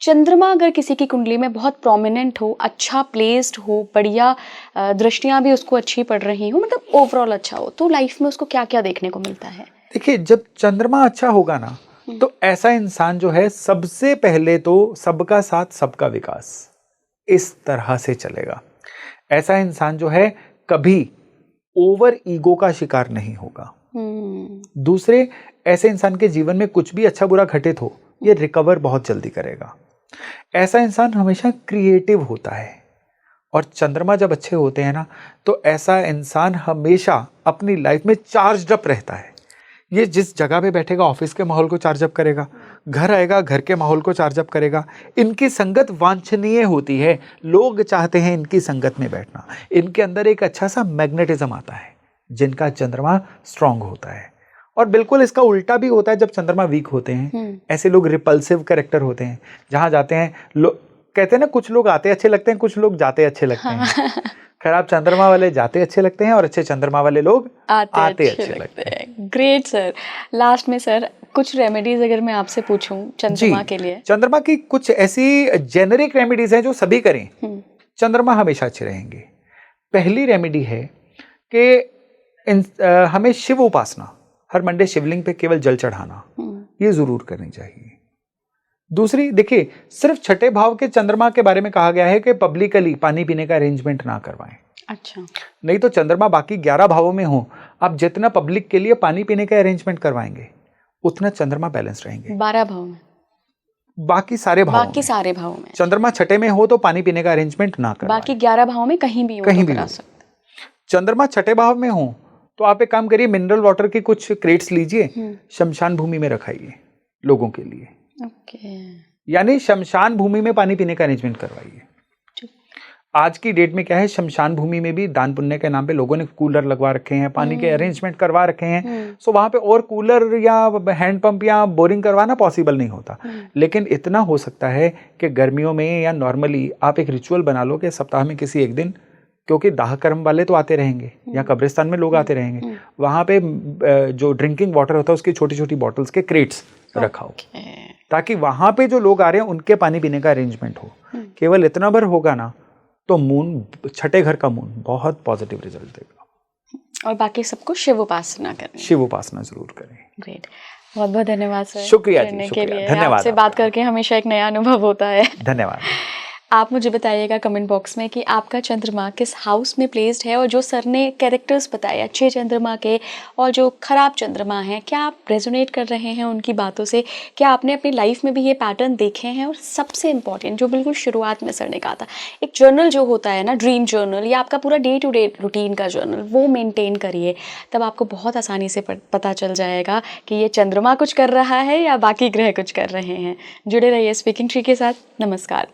चंद्रमा अगर किसी की कुंडली में बहुत प्रोमिनेंट हो, अच्छा प्लेस्ड हो, बढ़िया दृष्टियाँ भी उसको अच्छी पड़ रही हो, मतलब ओवरऑल अच्छा हो, तो लाइफ में उसको क्या क्या देखने को मिलता है? देखिए, जब चंद्रमा अच्छा होगा ना, तो ऐसा इंसान जो है सबसे पहले तो सबका साथ सबका विकास, इस तरह से चलेगा। ऐसा इंसान जो है कभी ओवर ईगो का शिकार नहीं होगा। दूसरे, ऐसे इंसान के जीवन में कुछ भी अच्छा बुरा घटित हो, ये रिकवर बहुत जल्दी करेगा। ऐसा इंसान हमेशा क्रिएटिव होता है, और चंद्रमा जब अच्छे होते हैं ना, तो ऐसा इंसान हमेशा अपनी लाइफ में चार्ज अप रहता है। ये जिस जगह पे बैठेगा ऑफिस के माहौल को चार्ज अप करेगा, घर आएगा घर के माहौल को चार्ज अप करेगा। इनकी संगत वांछनीय होती है, लोग चाहते हैं इनकी संगत में बैठना। इनके अंदर एक अच्छा सा मैग्नेटिज्म आता है जिनका चंद्रमा स्ट्रांग होता है। और बिल्कुल इसका उल्टा भी होता है जब चंद्रमा वीक होते हैं। ऐसे लोग रिपल्सिव कैरेक्टर होते हैं, जहां जाते हैं लोग कहते हैं ना, कुछ लोग आते अच्छे लगते हैं, कुछ लोग जाते अच्छे लगते हैं। खराब चंद्रमा वाले जाते अच्छे लगते हैं, और अच्छे चंद्रमा वाले लोग आते अच्छे लगते हैं। Great sir. लास्ट में सर, कुछ रेमेडीज अगर मैं आपसे पूछूं चंद्रमा के लिए? चंद्रमा की कुछ ऐसी जेनेरिक रेमेडीज हैं जो सभी करें, चंद्रमा हमेशा अच्छे रहेंगे। पहली रेमेडी है कि हमें शिव उपासना, हर मंडे शिवलिंग पे केवल जल चढ़ाना, ये जरूर करनी चाहिए। दूसरी, देखिए, सिर्फ छठे भाव के चंद्रमा के बारे में कहा गया है कि पब्लिकली पानी पीने का अरेंजमेंट ना करवाएं। अच्छा। नहीं तो चंद्रमा बाकी 11 भावों में हो, आप जितना पब्लिक के लिए पानी पीने का अरेंजमेंट करवाएंगे उतना चंद्रमा बैलेंस रहेंगे। 12 भाव में, बाकी सारे भावों में चंद्रमा छठे में हो तो पानी पीने का अरेंजमेंट ना करवाएं। बाकी 11 भावों में कहीं भी करा सकते। चंद्रमा छठे भाव में हो तो आप एक काम करिए, मिनरल वाटर की कुछ क्रेट्स लीजिए, शमशान भूमि में रखाइए लोगों के लिए। यानी शमशान भूमि में पानी पीने का अरेंजमेंट करवाइए। आज की डेट में क्या है, शमशान भूमि में भी दान पुण्य के नाम पे लोगों ने कूलर लगवा रखे हैं, पानी के अरेंजमेंट करवा रखे हैं। सो वहां पे और कूलर या हैंड पंप या बोरिंग करवाना पॉसिबल नहीं होता। लेकिन इतना हो सकता है कि गर्मियों में या नॉर्मली आप एक रिचुअल बना लो कि सप्ताह में किसी एक दिन, क्योंकि दाह कर्म वाले तो आते रहेंगे या कब्रिस्तान में लोग आते रहेंगे, वहां पे जो ड्रिंकिंग वाटर होता है उसकी छोटी छोटी बॉटल्स के क्रेट्स रखा हो, ताकि वहां पे जो लोग आ रहे हैं उनके पानी पीने का अरेंजमेंट हो। केवल इतना भर होगा ना तो मून, छठे घर का मून बहुत पॉजिटिव रिजल्ट देगा। और बाकी सबको शिव उपासना करें। शिव उपासना जरूर करें। ग्रेट, बहुत बहुत धन्यवाद सर। शुक्रिया जी, के शुक्रिया, लिए धन्यवाद। आपसे बात करके हमेशा एक नया अनुभव होता है। धन्यवाद। आप मुझे बताइएगा कमेंट बॉक्स में कि आपका चंद्रमा किस हाउस में प्लेस्ड है, और जो सर ने कैरेक्टर्स बताए अच्छे चंद्रमा के और जो खराब चंद्रमा हैं, क्या आप रेजोनेट कर रहे हैं उनकी बातों से, क्या आपने अपनी लाइफ में भी ये पैटर्न देखे हैं। और सबसे इम्पॉर्टेंट जो बिल्कुल शुरुआत में सर ने कहा था, एक जर्नल जो होता है ना, ड्रीम जर्नल या आपका पूरा डे टू डे रूटीन का जर्नल, वो मेनटेन करिए, तब आपको बहुत आसानी से पता चल जाएगा कि ये चंद्रमा कुछ कर रहा है या बाकी ग्रह कुछ कर रहे हैं। जुड़े रहिए स्पीकिंग ट्री के साथ। नमस्कार।